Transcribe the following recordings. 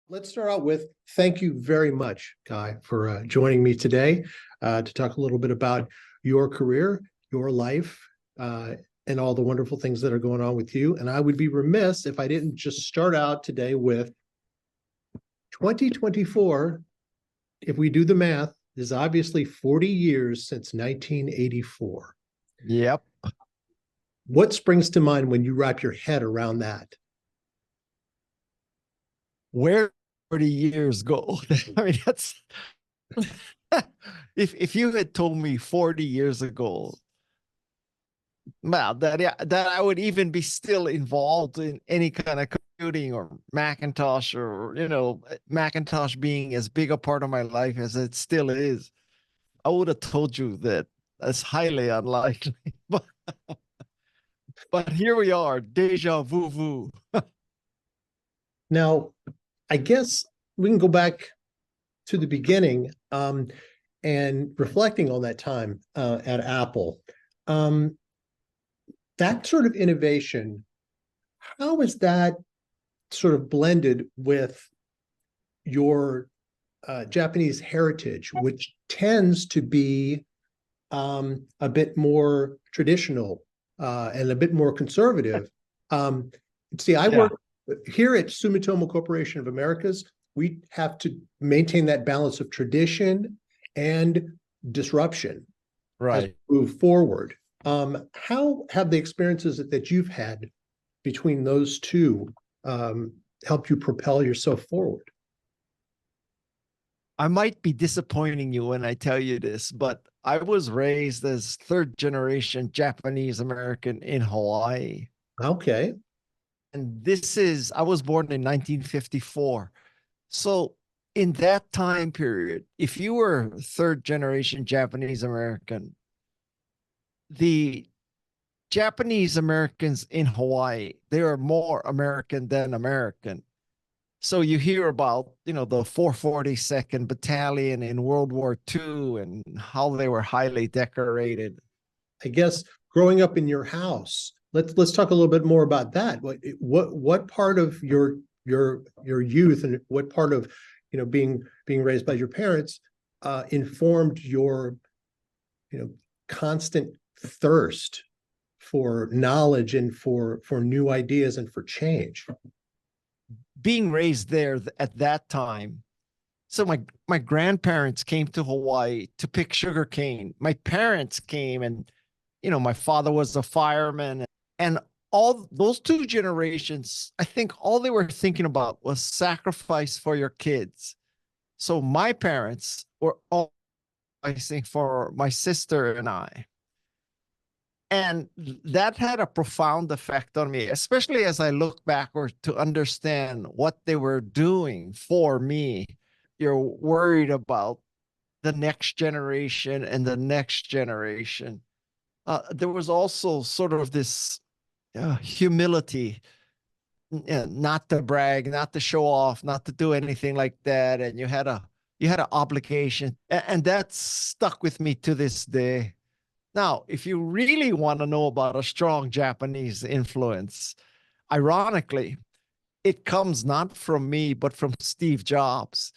Let's start out with thank you very much, Guy, for joining me today to talk a little bit about your career, your life, and all the wonderful things that are going on with you. And I would be remiss if I didn't just start out today with 2024. If we do the math, is obviously 40 years since 1984. Yep. What springs to mind when you wrap your head around that? Where 40 years go? I mean, that's if you had told me 40 years ago, wow, that I would even be still involved in any kind of computing or Macintosh, or Macintosh being as big a part of my life as it still is, I would have told you that that's highly unlikely. But here we are, deja vu. Now, I guess we can go back to the beginning and reflecting on that time at Apple. That sort of innovation, how is that sort of blended with your Japanese heritage, which tends to be a bit more traditional and a bit more conservative? I work here at Sumitomo Corporation of Americas. We have to maintain that balance of tradition and disruption as we move forward. How have the experiences that you've had between those two helped you propel yourself forward? I might be disappointing you when I tell you this, but I was raised as third generation Japanese American in Hawaii. Okay. And I was born in 1954. So in that time period, if you were third generation Japanese American, the Japanese Americans in Hawaii, they are more American than American. So you hear about, the 442nd Battalion in World War II and how they were highly decorated. I guess growing up in your house, let's talk a little bit more about that. What part of your youth and what part of being raised by your parents informed your constant thirst for knowledge and for new ideas and for change? Being raised there at that time. So my grandparents came to Hawaii to pick sugarcane. My parents came, and my father was a fireman, and all those two generations, I think all they were thinking about was sacrifice for your kids. So my parents were all sacrificing for my sister and I. And that had a profound effect on me, especially as I look backward to understand what they were doing for me. You're worried about the next generation and the next generation. There was also sort of this humility, not to brag, not to show off, not to do anything like that. And you had an obligation, and that stuck with me to this day. Now, if you really want to know about a strong Japanese influence, ironically, it comes not from me, but from Steve Jobs,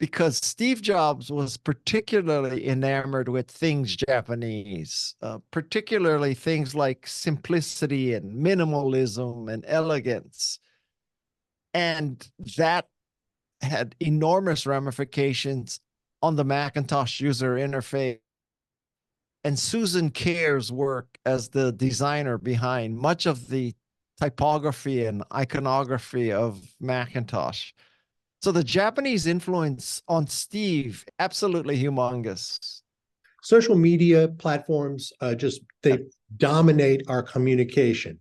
because Steve Jobs was particularly enamored with things Japanese, particularly things like simplicity and minimalism and elegance. And that had enormous ramifications on the Macintosh user interface. And Susan Kerr's work as the designer behind much of the typography and iconography of Macintosh. So the Japanese influence on Steve, absolutely humongous. Social media platforms they dominate our communication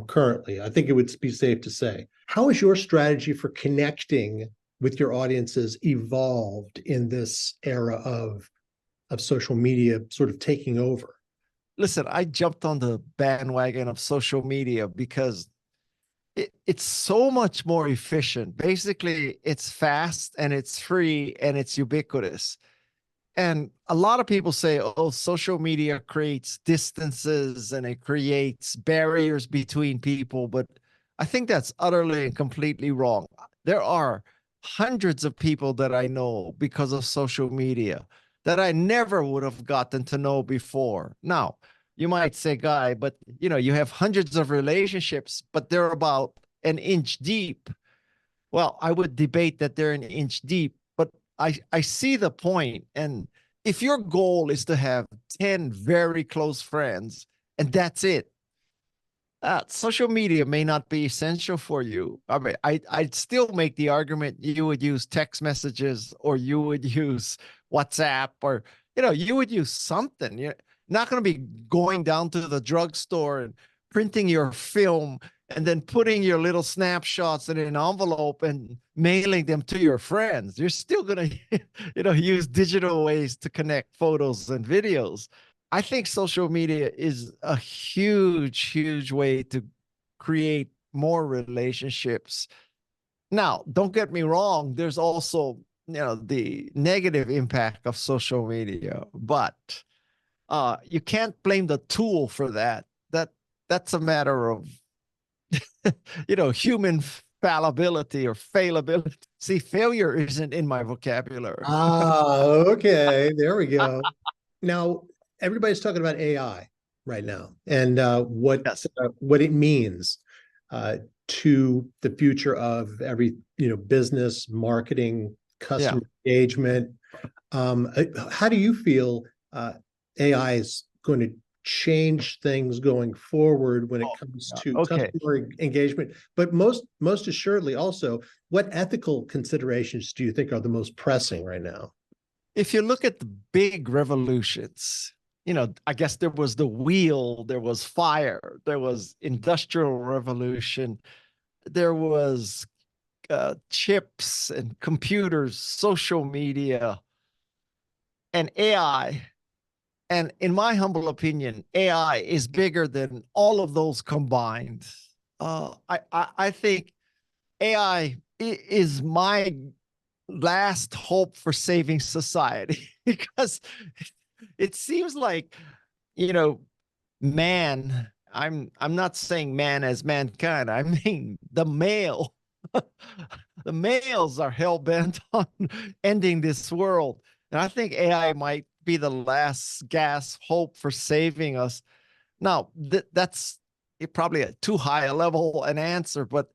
currently. I think it would be safe to say. How has your strategy for connecting with your audiences evolved in this era of social media sort of taking over? Listen, I jumped on the bandwagon of social media because it's so much more efficient. Basically, it's fast and it's free and it's ubiquitous. And a lot of people say, oh, social media creates distances and it creates barriers between people. But I think that's utterly and completely wrong. There are hundreds of people that I know because of social media that I never would have gotten to know before. Now, you might say, Guy, but you have hundreds of relationships, but they're about an inch deep. Well, I would debate that they're an inch deep, but I see the point. And if your goal is to have 10 very close friends and that's it, social media may not be essential for you. I mean, I'd still make the argument you would use text messages, or you would use WhatsApp, or you would use something. You're not going to be going down to the drugstore and printing your film and then putting your little snapshots in an envelope and mailing them to your friends. You're still going to use digital ways to connect photos and videos. I think social media is a huge, huge way to create more relationships. Now, don't get me wrong, there's also, the negative impact of social media, but you can't blame the tool for that. That's a matter of human fallibility or failability. See, failure isn't in my vocabulary. Okay, there we go. Now, everybody's talking about AI right now, and Yes. what it means to the future of every business, marketing, Yeah. customer engagement. How do you feel AI is going to change things going forward when it comes to Okay. customer engagement? But most assuredly, also, what ethical considerations do you think are the most pressing right now? If you look at the big revolutions, I guess there was the wheel, there was fire, there was industrial revolution, there was chips and computers, social media, and AI. And in my humble opinion, AI is bigger than all of those combined. I think AI is my last hope for saving society because it seems like, you know, man, I'm not saying man as mankind. I mean the male. The males are hell bent on ending this world. And I think AI might be the last gasp hope for saving us. Now, that's probably a too high a level an answer, but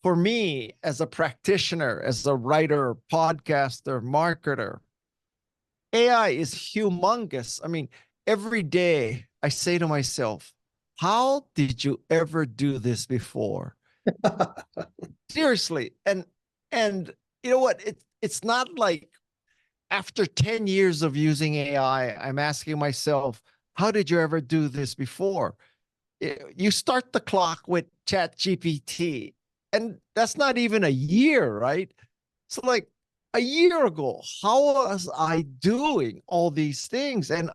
for me, as a practitioner, as a writer, podcaster, marketer, AI is humongous. I mean, every day I say to myself, how did you ever do this before? Seriously. And you know what? It's not like after 10 years of using AI, I'm asking myself, how did you ever do this before? You start the clock with Chat GPT, and that's not even a year, right? So like a year ago, how was I doing all these things? And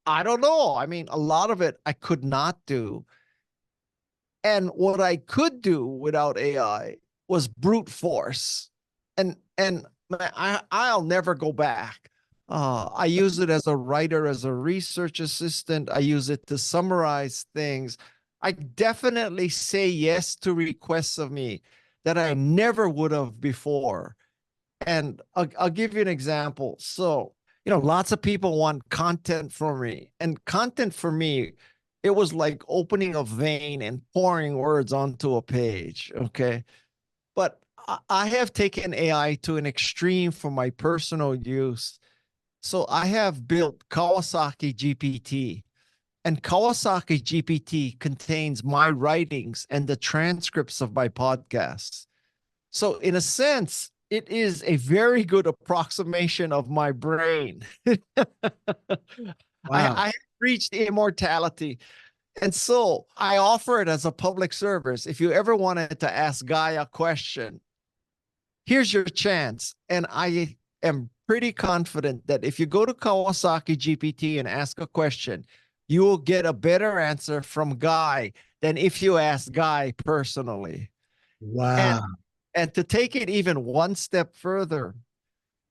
I don't know. I mean, a lot of it I could not do. And what I could do without AI was brute force. And I'll never go back. I use it as a writer, as a research assistant. I use it to summarize things. I definitely say yes to requests of me that I never would have before. And I'll give you an example. So, lots of people want content from me, and content for me, it was like opening a vein and pouring words onto a page. Okay. But I have taken AI to an extreme for my personal use. So I have built Kawasaki GPT, and Kawasaki GPT contains my writings and the transcripts of my podcasts. So, in a sense, it is a very good approximation of my brain. Wow. I reached immortality. And so I offer it as a public service. If you ever wanted to ask Guy a question, here's your chance. And I am pretty confident that if you go to Kawasaki GPT and ask a question, you will get a better answer from Guy than if you ask Guy personally. And Wow. and to take it even one step further,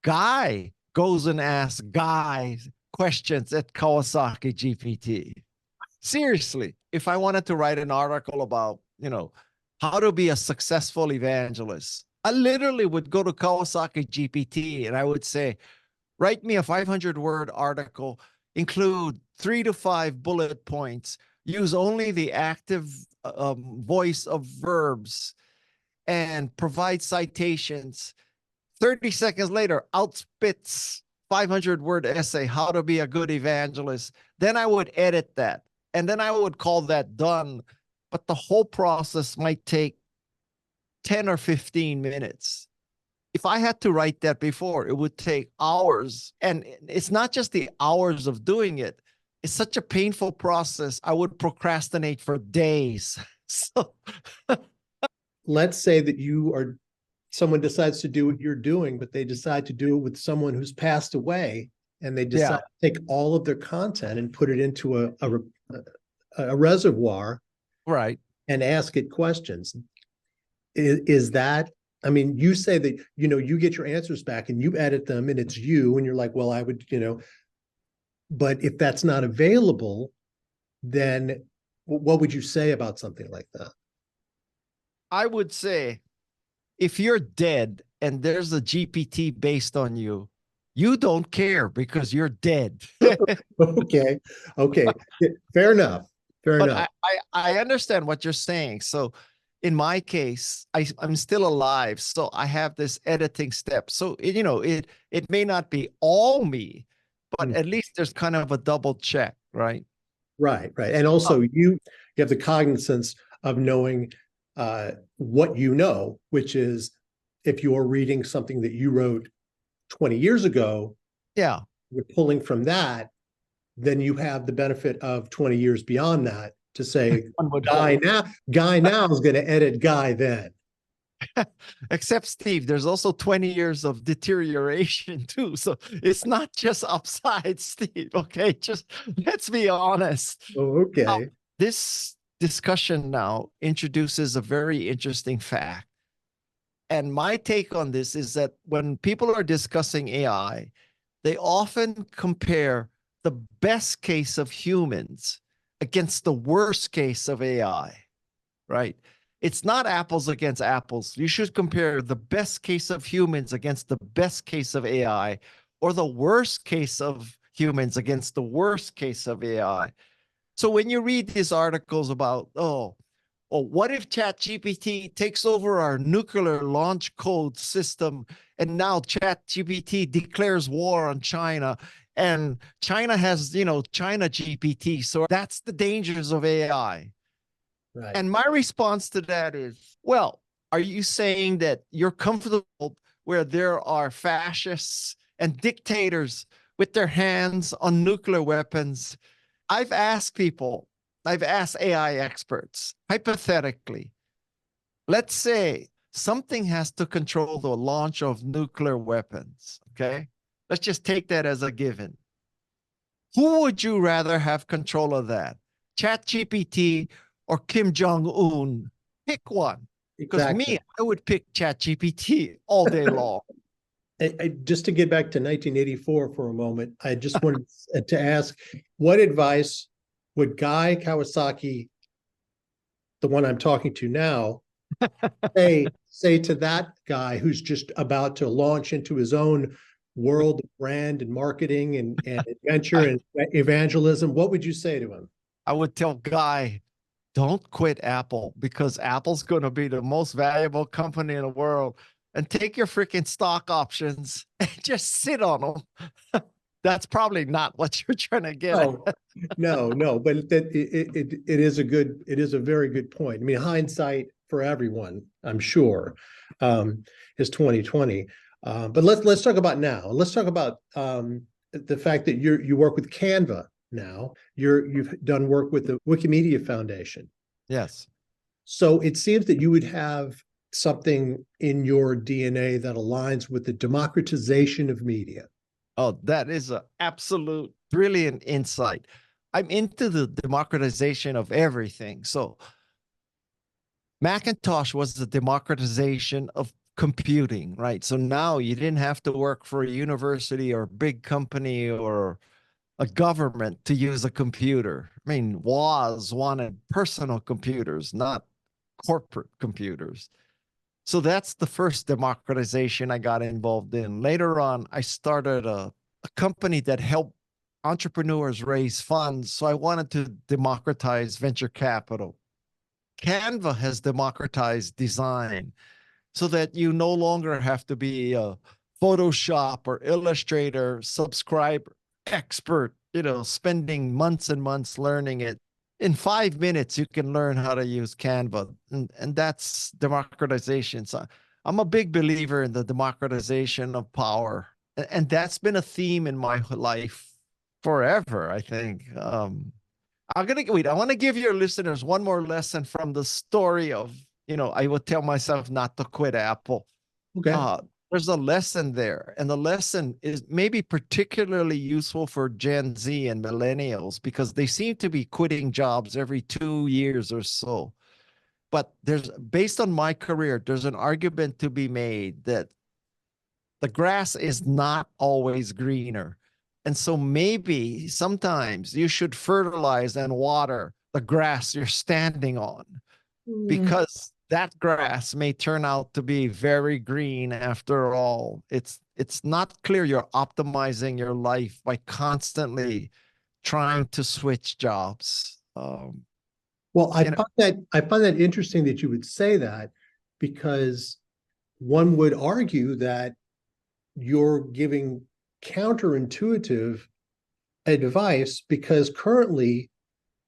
Guy goes and asks Guy questions at Kawasaki GPT. Seriously, if I wanted to write an article about, how to be a successful evangelist, I literally would go to Kawasaki GPT and I would say, write me a 500-word article, include 3 to 5 bullet points, use only the active voice of verbs, and provide citations. 30 seconds later, outspits 500-word essay, how to be a good evangelist. Then I would edit that. And then I would call that done. But the whole process might take 10 or 15 minutes. If I had to write that before, it would take hours. And it's not just the hours of doing it. It's such a painful process. I would procrastinate for days. So Let's say that someone decides to do what you're doing, but they decide to do it with someone who's passed away, and they decide to take all of their content and put it into a reservoir, right. and ask it questions. Is that, I mean, you say that, you get your answers back and you edit them and it's you, and you're like, well, I would, but if that's not available, then what would you say about something like that? I would say if you're dead and there's a GPT based on you, you don't care because you're dead. Okay. Fair enough. But I understand what you're saying. So in my case, I'm still alive. So I have this editing step. So it may not be all me, but at least there's kind of a double check, right? Right. And also you have the cognizance of knowing what you know, which is if you're reading something that you wrote 20 years ago, yeah, you're pulling from that, then you have the benefit of 20 years beyond that to say, Guy now is going to edit Guy then. Except Steve, there's also 20 years of deterioration too. So it's not just upside, Steve. Okay, just let's be honest. Oh, okay. This discussion now introduces a very interesting fact. And my take on this is that when people are discussing AI, they often compare the best case of humans against the worst case of AI, right? It's not apples against apples. You should compare the best case of humans against the best case of AI, or the worst case of humans against the worst case of AI. So when you read these articles about, what if ChatGPT takes over our nuclear launch code system, and now ChatGPT declares war on China, and China has, China GPT. So that's the dangers of AI. Right. And my response to that is, well, are you saying that you're comfortable where there are fascists and dictators with their hands on nuclear weapons? I've asked AI experts, hypothetically, let's say something has to control the launch of nuclear weapons. Okay. Let's just take that as a given. Who would you rather have control of that? ChatGPT or Kim Jong-un? Pick one. Because Exactly. I would pick ChatGPT all day long. Just to get back to 1984 for a moment, I just wanted to ask, what advice would Guy Kawasaki, the one I'm talking to now, say to that guy who's just about to launch into his own world of brand and marketing and adventure and evangelism? What would you say to him? I would tell Guy, don't quit Apple, because Apple's going to be the most valuable company in the world. And take your freaking stock options and just sit on them. That's probably not what you're trying to get at. No, but it is a very good point. I mean, hindsight for everyone, I'm sure, is 2020. But let's talk about now. Let's talk about the fact that you work with Canva now. You've done work with the Wikimedia Foundation. Yes. So it seems that you would have something in your DNA that aligns with the democratization of media. Oh, that is an absolute brilliant insight. I'm into the democratization of everything. So Macintosh was the democratization of computing, right? So now you didn't have to work for a university or big company or a government to use a computer. I mean, Woz wanted personal computers, not corporate computers. So that's the first democratization I got involved in. Later on, I started a company that helped entrepreneurs raise funds. So I wanted to democratize venture capital. Canva has democratized design so that you no longer have to be a Photoshop or Illustrator subscriber expert, spending months and months learning it. In 5 minutes, you can learn how to use Canva, and that's democratization. So I'm a big believer in the democratization of power, and that's been a theme in my life forever, I think. I'm gonna wait. I want to give your listeners one more lesson from the story of, I would tell myself not to quit Apple. Okay. There's a lesson there, and the lesson is maybe particularly useful for Gen Z and millennials because they seem to be quitting jobs every 2 years or so. But based on my career, there's an argument to be made that the grass is not always greener. And so maybe sometimes you should fertilize and water the grass you're standing on because that grass may turn out to be very green after all. It's not clear you're optimizing your life by constantly trying to switch jobs. Well, I find that interesting that you would say that, because one would argue that you're giving counterintuitive advice, because currently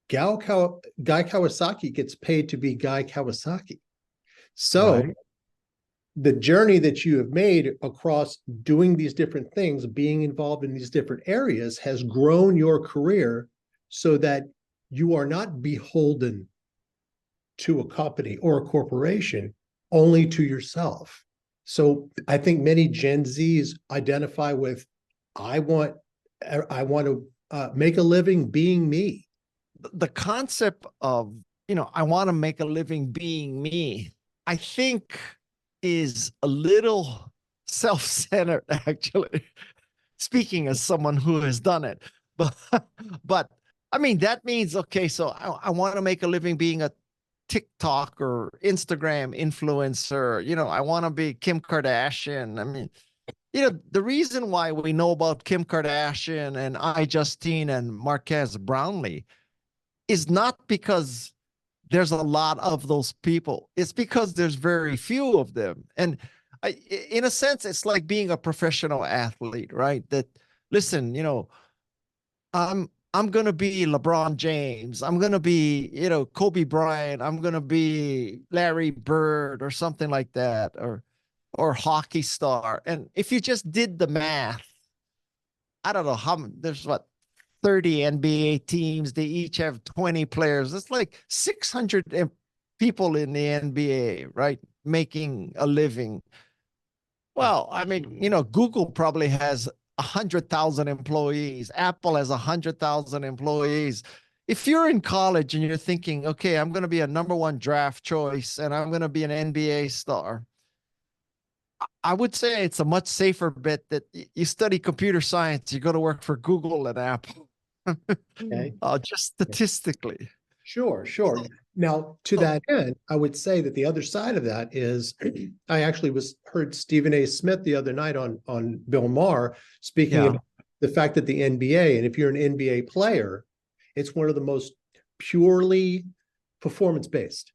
Guy Kawasaki gets paid to be Guy Kawasaki. So Right. the journey that you have made across doing these different things, being involved in these different areas, has grown your career so that you are not beholden to a company or a corporation, only to yourself. So I think many Gen Zs identify with, I want to make a living being me. The concept of, I want to make a living being me, I think is a little self-centered, actually, speaking as someone who has done it. But, but I mean, that means, okay, so I want to make a living being a TikTok or Instagram influencer. I want to be Kim Kardashian. I mean, the reason why we know about Kim Kardashian and Justine and Marquez Brownlee is not because there's a lot of those people. It's because there's very few of them. And in a sense, it's like being a professional athlete, right? That, listen, I'm gonna be LeBron James. I'm gonna be, Kobe Bryant. I'm gonna be Larry Bird or something like that, or hockey star. And if you just did the math, I don't know there's what 30 NBA teams. They each have 20 players. It's like 600 people in the NBA, right? Making a living. Well, I mean, Google probably has 100,000 employees. Apple has 100,000 employees. If you're in college and you're thinking, okay, I'm going to be a number one draft choice and I'm going to be an NBA star, I would say it's a much safer bet that you study computer science, you go to work for Google and Apple. Okay. Just statistically. Sure. Now, to So, that end, I would say that the other side of that is, I actually heard Stephen A. Smith the other night on Bill Maher speaking yeah. about the fact that the NBA, and if you're an NBA player, it's one of the most purely performance based.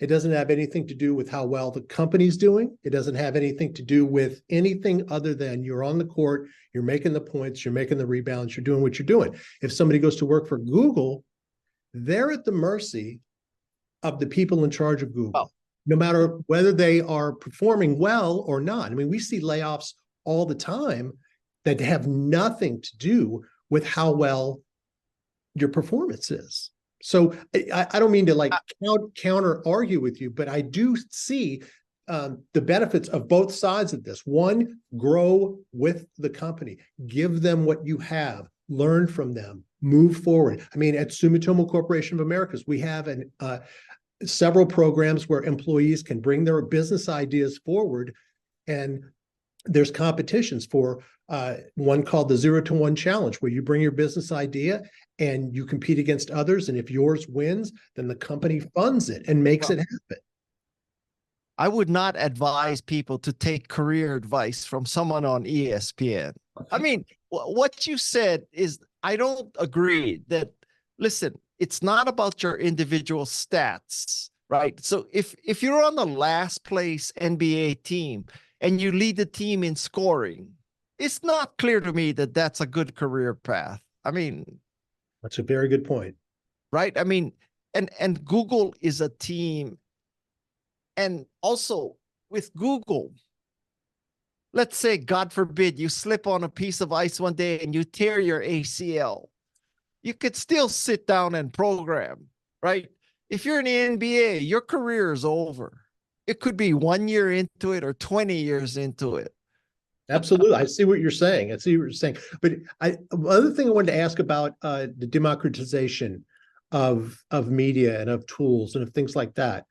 It doesn't have anything to do with how well the company's doing. It doesn't have anything to do with anything other than you're on the court, you're making the points, you're making the rebounds, you're doing what you're doing. If somebody goes to work for Google, they're at the mercy of the people in charge of Google, Well, no matter whether they are performing well or not. I mean, we see layoffs all the time that have nothing to do with how well your performance is. So I don't mean to like counter argue with you, but I do see the benefits of both sides of this. One, grow with the company, give them what you have, learn from them, move forward. I mean, at Sumitomo Corporation of Americas, we have several programs where employees can bring their business ideas forward, and there's competitions for one called the 0 to 1 challenge, where you bring your business idea and you compete against others, and if yours wins, then the company funds it and makes it happen. I would not advise people to take career advice from someone on ESPN. I mean, what you said is, I don't agree that, listen, it's not about your individual stats, right? So if you're on the last place NBA team and you lead the team in scoring, it's not clear to me that that's a good career path. I mean, That's a very good point. right? I mean, and Google is a team. And also with Google, let's say, God forbid, you slip on a piece of ice one day and you tear your ACL. You could still sit down and program, right? If you're in the NBA, your career is over. It could be 1 year into it or 20 years into it. Absolutely. I see what you're saying. I see what you're saying. But other thing I wanted to ask about the democratization of media and of tools and of things like that.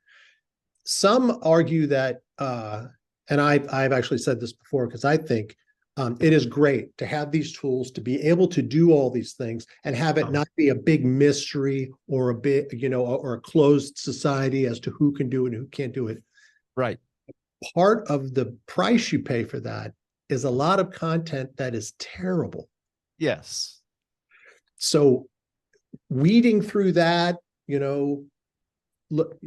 Some argue that, and I've actually said this before, because I think it is great to have these tools to be able to do all these things and have it not be a big mystery or a big, or a closed society as to who can do it and who can't do it. Right. Part of the price you pay for that is a lot of content that is terrible. Yes. So weeding through that, look,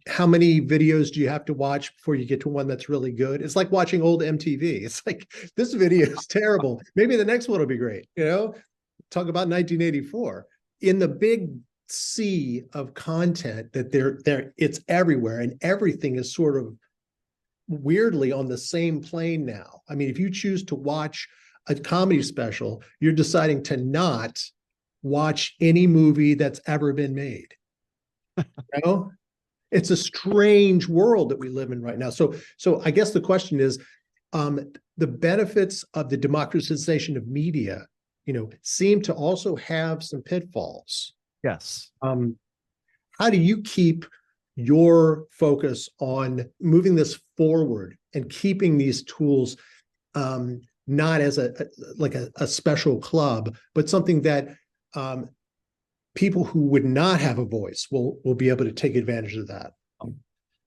how many videos do you have to watch before you get to one that's really good? It's like watching old MTV. It's like, this video is terrible. Maybe the next one will be great. Talk about 1984. In the big sea of content that it's everywhere, and everything is sort of weirdly on the same plane now. I mean, if you choose to watch a comedy special, you're deciding to not watch any movie that's ever been made. It's a strange world that we live in right now. So I guess the question is, the benefits of the democratization of media, seem to also have some pitfalls. Yes. How do you keep your focus on moving this forward and keeping these tools not as a special club, but something that people who would not have a voice will be able to take advantage of that?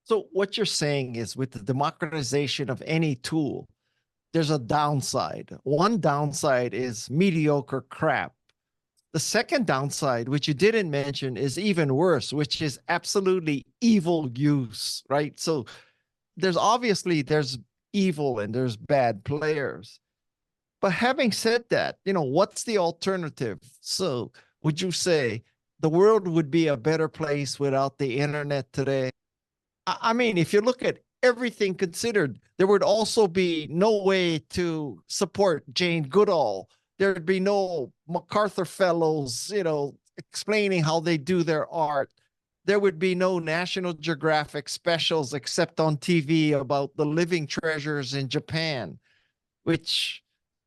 So what you're saying is, with the democratization of any tool, there's a downside. One downside is mediocre crap. The second downside, which you didn't mention, is even worse, which is absolutely evil use, right? So there's evil and there's bad players. But having said that, what's the alternative? So would you say the world would be a better place without the internet today? I mean, if you look at everything considered, there would also be no way to support Jane Goodall. There'd be no MacArthur Fellows, explaining how they do their art. There would be no National Geographic specials except on TV about the living treasures in Japan, which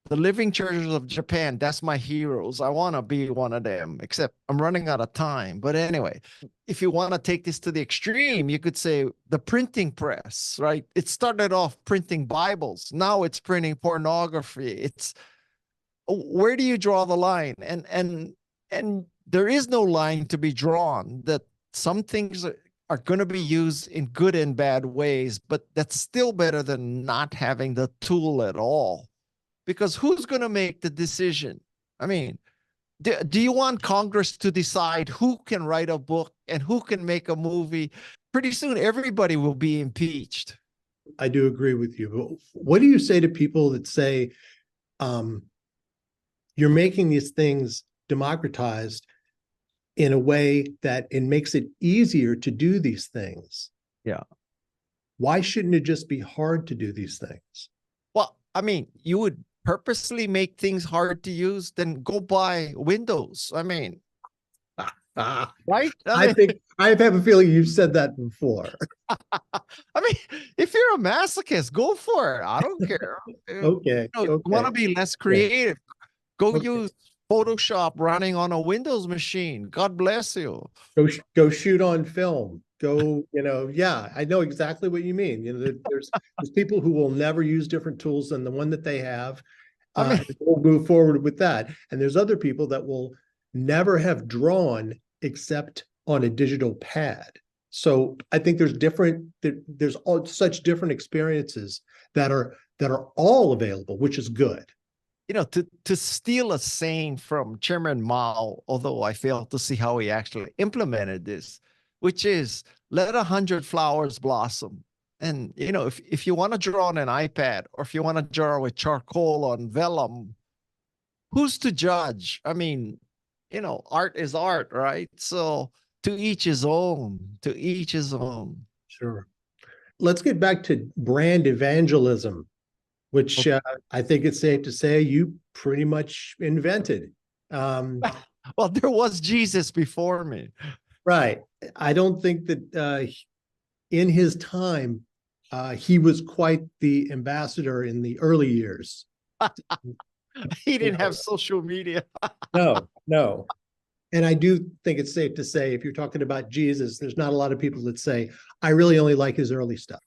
the living treasures of Japan, that's my heroes. I want to be one of them, except I'm running out of time. But anyway, if you want to take this to the extreme, you could say the printing press, right? It started off printing Bibles. Now it's printing pornography. Where do you draw the line? And there is no line to be drawn. That some things are going to be used in good and bad ways, but that's still better than not having the tool at all. Because who's going to make the decision? I mean, do you want Congress to decide who can write a book and who can make a movie? Pretty soon, everybody will be impeached. I do agree with you. But what do you say to people that say, you're making these things democratized in a way that it makes it easier to do these things? Yeah. Why shouldn't it just be hard to do these things? Well, I mean, you would purposely make things hard to use, then go buy Windows. I mean, right? I think I have a feeling you've said that before. I mean, if you're a masochist, go for it. I don't care. Okay. You want to be less creative, go use Photoshop running on a Windows machine. God bless you. Go shoot on film. Yeah, I know exactly what you mean. There's people who will never use different tools than the one that they have. We'll move forward with that. And there's other people that will never have drawn except on a digital pad. So I think there's all such different experiences that are all available, which is good. To steal a saying from Chairman Mao, although I fail to see how he actually implemented this, which is let 100 flowers blossom. And if you want to draw on an iPad, or if you want to draw with charcoal on vellum, who's to judge? I mean, art is art, right? So to each his own, to each his own. Sure. Let's get back to brand evangelism, which I think it's safe to say you pretty much invented. Um, Well, there was Jesus before me. right. I don't think that in his time, he was quite the ambassador in the early years. He You didn't know, have social media. no, no. And I do think it's safe to say, if you're talking about Jesus, there's not a lot of people that say, I really only like his early stuff.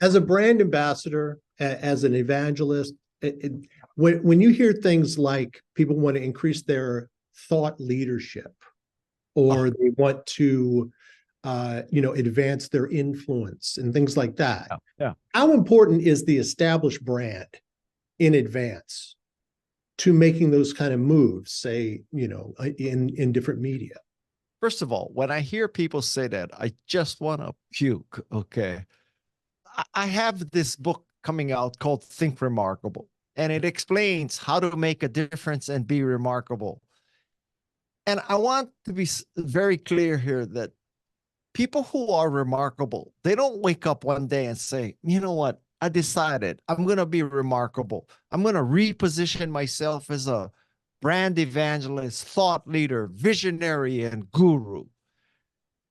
As a brand ambassador, as an evangelist, when you hear things like people want to increase their thought leadership, or they want to advance their influence and things like that, Yeah. how important is the established brand in advance to making those kind of moves, say, in different media? First of all, when I hear people say that, I just want to puke. Okay. I have this book coming out called Think Remarkable, and it explains how to make a difference and be remarkable. And I want to be very clear here that people who are remarkable, they don't wake up one day and say, you know what? I decided I'm going to be remarkable. I'm going to reposition myself as a brand evangelist, thought leader, visionary, and guru.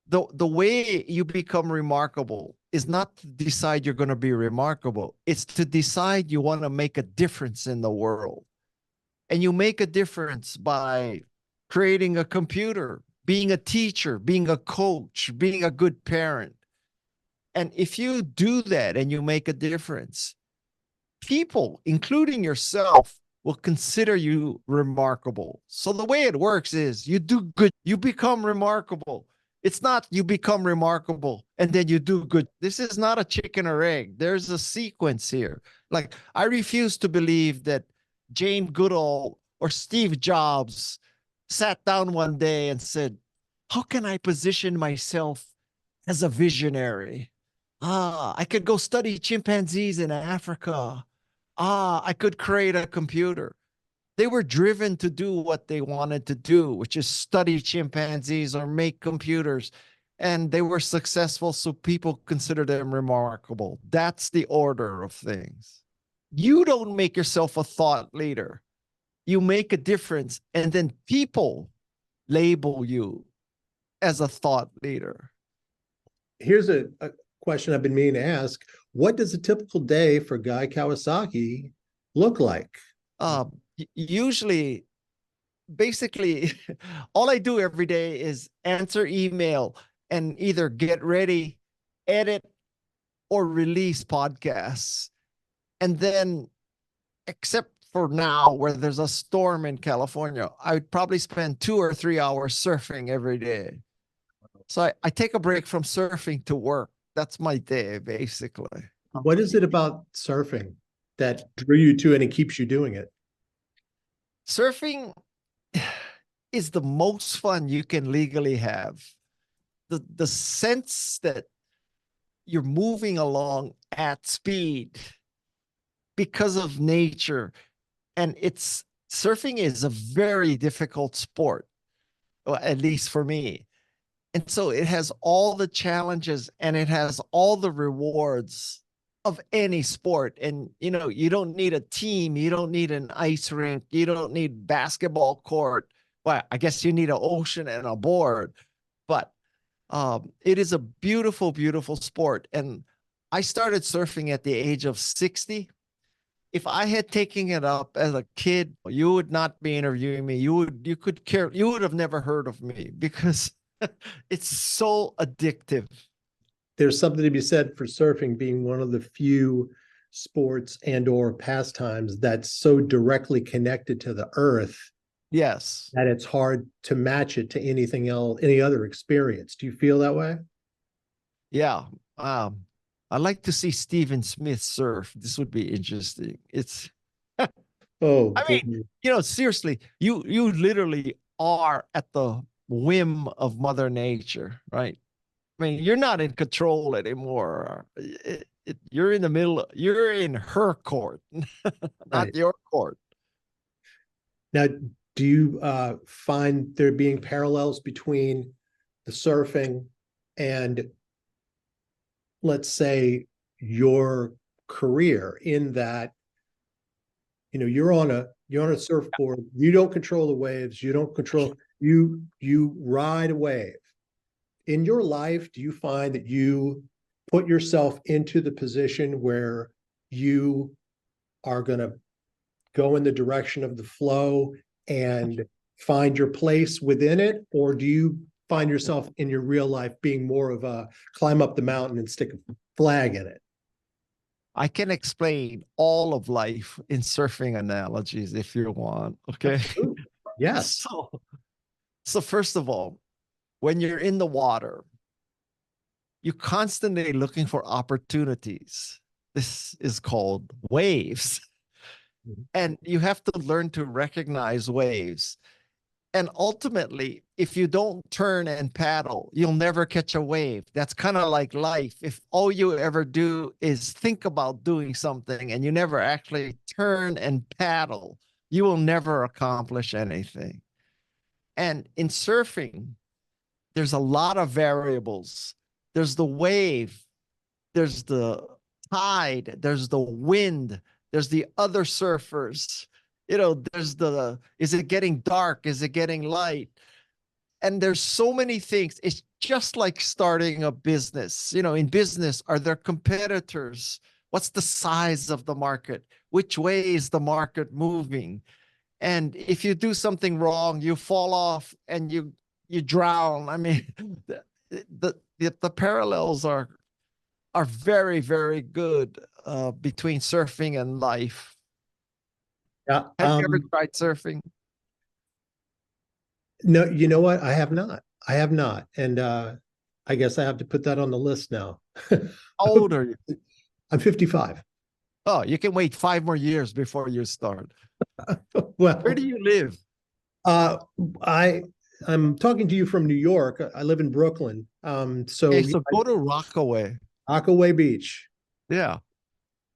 The way you become remarkable is not to decide you're going to be remarkable. It's to decide you want to make a difference in the world. And you make a difference by creating a computer, being a teacher, being a coach, being a good parent. And if you do that and you make a difference, people, including yourself, will consider you remarkable. So the way it works is you do good, you become remarkable. It's not you become remarkable and then you do good. This is not a chicken or egg. There's a sequence here. Like, I refuse to believe that Jane Goodall or Steve Jobs sat down one day and said, how can I position myself as a visionary? I could go study chimpanzees in Africa. I could create a computer. They were driven to do what they wanted to do, which is study chimpanzees or make computers. And they were successful, so people consider them remarkable. That's the order of things. You don't make yourself a thought leader. You make a difference, and then people label you as a thought leader. Here's a question I've been meaning to ask. What does a typical day for Guy Kawasaki look like? Usually, basically, all I do every day is answer email and either get ready, edit, or release podcasts. And then, except for now, where there's a storm in California, I would probably spend 2 or 3 hours surfing every day. So I take a break from surfing to work. That's my day, basically. What is it about surfing that drew you to it and keeps you doing it? Surfing is the most fun you can legally have. The sense that you're moving along at speed because of nature. And surfing is a very difficult sport, well, at least for me. And so it has all the challenges and it has all the rewards of any sport. And, you don't need a team. You don't need an ice rink. You don't need basketball court. Well, I guess you need an ocean and a board. But it is a beautiful, beautiful sport. And I started surfing at the age of 60. If I had taken it up as a kid, you would not be interviewing me. You would have never heard of me because it's so addictive. There's something to be said for surfing being one of the few sports and or pastimes that's so directly connected to the earth Yes. that it's hard to match it to anything else, any other experience. Do you feel that way? Yeah. I'd like to see Steven Smith surf. This would be interesting. It's, Oh I boy. mean, seriously, you literally are at the whim of Mother Nature, right? I mean, you're not in control anymore. You're in the middle, you're in her court, Right. not your court. Now, do you find there being parallels between the surfing and, let's say, your career, in that, you're on a surfboard, you don't control the waves, you ride a wave. In your life, do you find that you put yourself into the position where you are going to go in the direction of the flow and find your place within it? Or do you find yourself in your real life being more of a climb up the mountain and stick a flag in it? I can explain all of life in surfing analogies if you want. Okay. Ooh, yes. So, so first of all, when you're in the water, you're constantly looking for opportunities. This is called waves. Mhm. And you have to learn to recognize waves. And ultimately, if you don't turn and paddle, you'll never catch a wave. That's kind of like life. If all you ever do is think about doing something and you never actually turn and paddle, you will never accomplish anything. And in surfing, there's a lot of variables. There's the wave, there's the tide, there's the wind, there's the other surfers. There's is it getting dark? Is it getting light? And there's so many things. It's just like starting a business. In business, are there competitors? What's the size of the market? Which way is the market moving? And if you do something wrong, you fall off and you drown. I mean, the parallels are very, very good between surfing and life. Yeah. Have you ever tried surfing? No, you know what? I have not. I have not. And I guess I have to put that on the list now. How old are you? I'm 55. Oh, you can wait 5 more years before you start. Where Well, do you live? uh, I I'm talking to you from New York. I live in Brooklyn. Okay, So so go to Rockaway. Rockaway Beach. Yeah.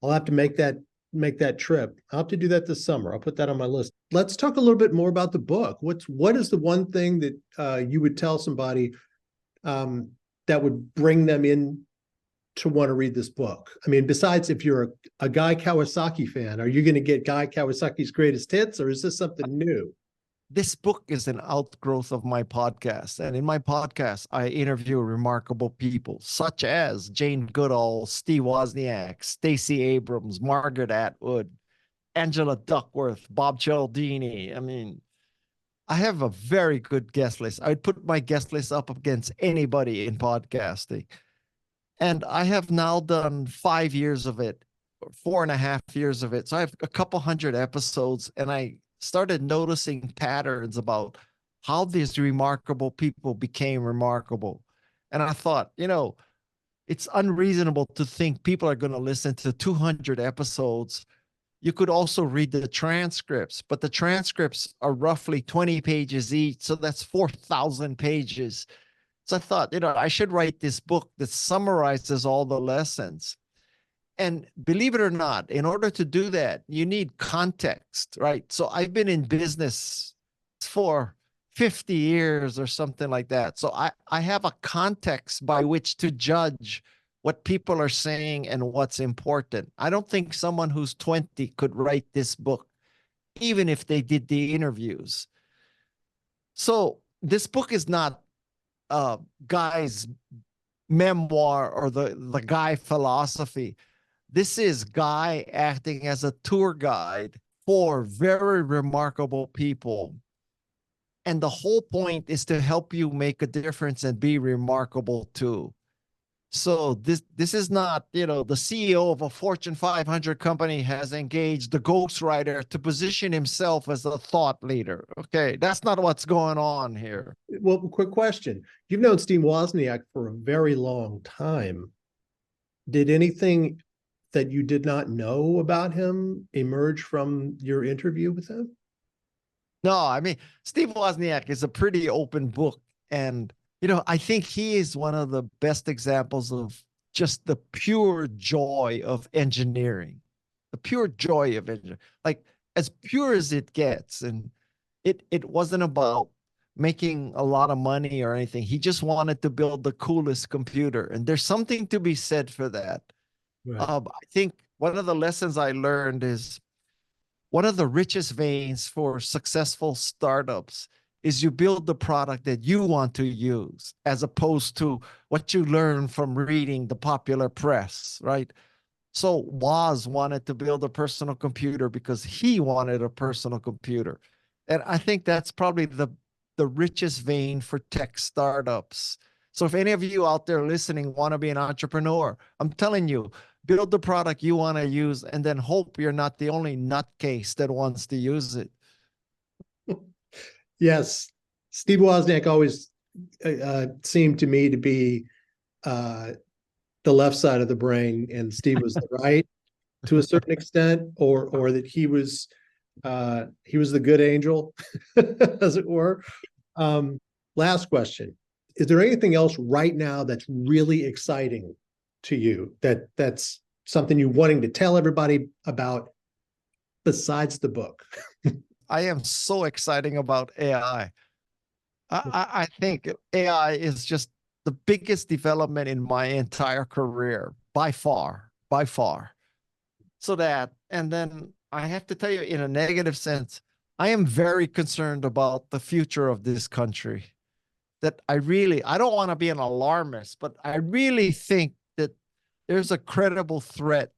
I'll have to make that trip. I'll have to do that this summer. I'll put that on my list. Let's talk a little bit more about the book. What is the one thing that you would tell somebody um, that would bring them in to want to read this book? I mean, besides, if you're a Guy Kawasaki fan, are you going to get Guy Kawasaki's greatest hits, or is this something new? This book is an outgrowth of my podcast. And in my podcast, I interview remarkable people such as Jane Goodall, Steve Wozniak, Stacey Abrams, Margaret Atwood, Angela Duckworth, Bob Cialdini. I mean, I have a very good guest list. I would put my guest list up against anybody in podcasting. And I have now done 5 years of it, 4.5 years of it. So I have a couple hundred episodes, and I started noticing patterns about how these remarkable people became remarkable. And I thought, it's unreasonable to think people are going to listen to 200 episodes. You could also read the transcripts, but the transcripts are roughly 20 pages each. So that's 4,000 pages. So I thought, I should write this book that summarizes all the lessons. And believe it or not, in order to do that, you need context, right? So I've been in business for 50 years or something like that. So I have a context by which to judge what people are saying and what's important. I don't think someone who's 20 could write this book, even if they did the interviews. So this book is not Guy's memoir or the Guy philosophy. This is Guy acting as a tour guide for very remarkable people. And the whole point is to help you make a difference and be remarkable too. So this is not, the CEO of a Fortune 500 company has engaged the ghostwriter to position himself as a thought leader. Okay, that's not what's going on here. Well, quick question. You've known Steve Wozniak for a very long time. Did anything that you did not know about him emerge from your interview with him? No, I mean, Steve Wozniak is a pretty open book. And, I think he is one of the best examples of just the pure joy of engineering, the pure joy of engineering, like as pure as it gets. And it wasn't about making a lot of money or anything. He just wanted to build the coolest computer. And there's something to be said for that. Right. I think one of the lessons I learned is one of the richest veins for successful startups is you build the product that you want to use as opposed to what you learn from reading the popular press, right? So Woz wanted to build a personal computer because he wanted a personal computer. And I think that's probably the richest vein for tech startups. So if any of you out there listening want to be an entrepreneur, I'm telling you, build the product you want to use and then hope you're not the only nutcase that wants to use it. Yes. Steve Wozniak always seemed to me to be uh, the left side of the brain, and Steve was the right to a certain extent, or that he was the good angel, as it were. Last question: is there anything else right now that's really exciting to you that's something you're wanting to tell everybody about besides the book? I am so exciting about AI. I think AI is just the biggest development in my entire career by far, by far. So that, and then I have to tell you, in a negative sense, I am very concerned about the future of this country. That I don't want to be an alarmist, but I really think that there's a credible threat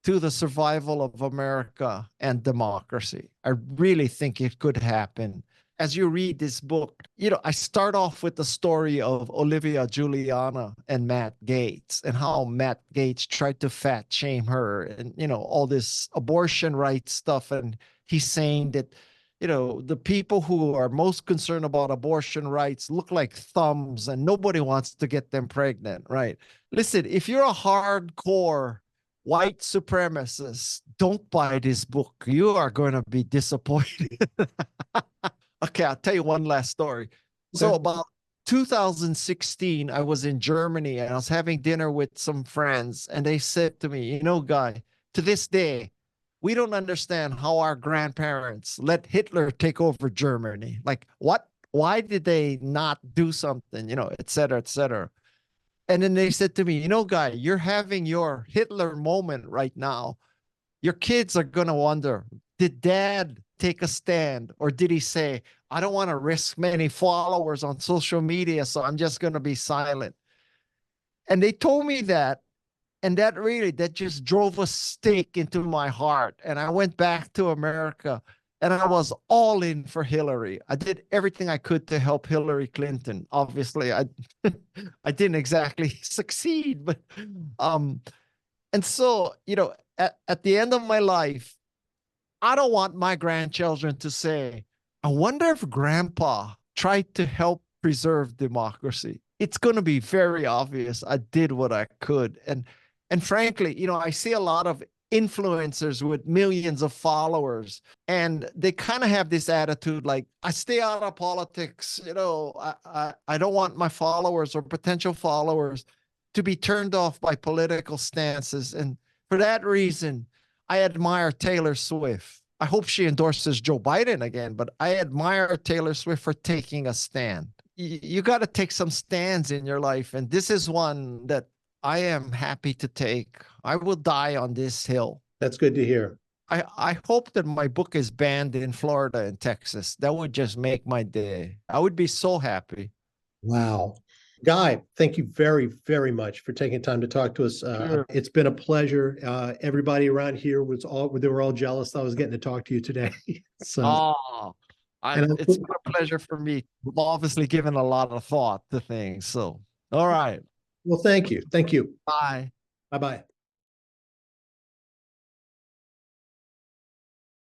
to the survival of America and democracy. I really think it could happen. As you read this book, I start off with the story of Olivia Juliana and Matt Gaetz and how Matt Gaetz tried to fat shame her and, all this abortion rights stuff. And he's saying that, the people who are most concerned about abortion rights look like thumbs and nobody wants to get them pregnant, right? Listen, if you're a hardcore white supremacist, don't buy this book. You are going to be disappointed. Okay, I'll tell you one last story. Okay. So about 2016, I was in Germany and I was having dinner with some friends, and they said to me, Guy, to this day, we don't understand how our grandparents let Hitler take over Germany. Like, what? Why did they not do something, et cetera, et cetera. And then they said to me, Guy, you're having your Hitler moment right now. Your kids are going to wonder, did dad take a stand, or did he say, I don't want to risk many followers on social media, so I'm just going to be silent? And they told me that. And that just drove a stake into my heart. And I went back to America and I was all in for Hillary. I did everything I could to help Hillary Clinton. Obviously, I I didn't exactly succeed, but um and so, at the end of my life, I don't want my grandchildren to say, I wonder if grandpa tried to help preserve democracy. It's going to be very obvious I did what I could. And frankly, I see a lot of influencers with millions of followers, and they kind of have this attitude like, I stay out of politics. I don't want my followers or potential followers to be turned off by political stances. And for that reason, I admire Taylor Swift. I hope she endorses Joe Biden again, but I admire Taylor Swift for taking a stand. You got to take some stands in your life. And this is one that I am happy to take. I will die on this hill. That's good to hear. I hope that my book is banned in Florida and Texas. That would just make my day. I would be so happy. Wow. Guy, thank you very, very much for taking time to talk to us. Sure. It's been a pleasure. Everybody around here they were all jealous I was getting to talk to you today. So, Oh, and it's been a pleasure for me. I've obviously given a lot of thought to things. So, all right. Well, thank you. Thank you. Bye. Bye-bye.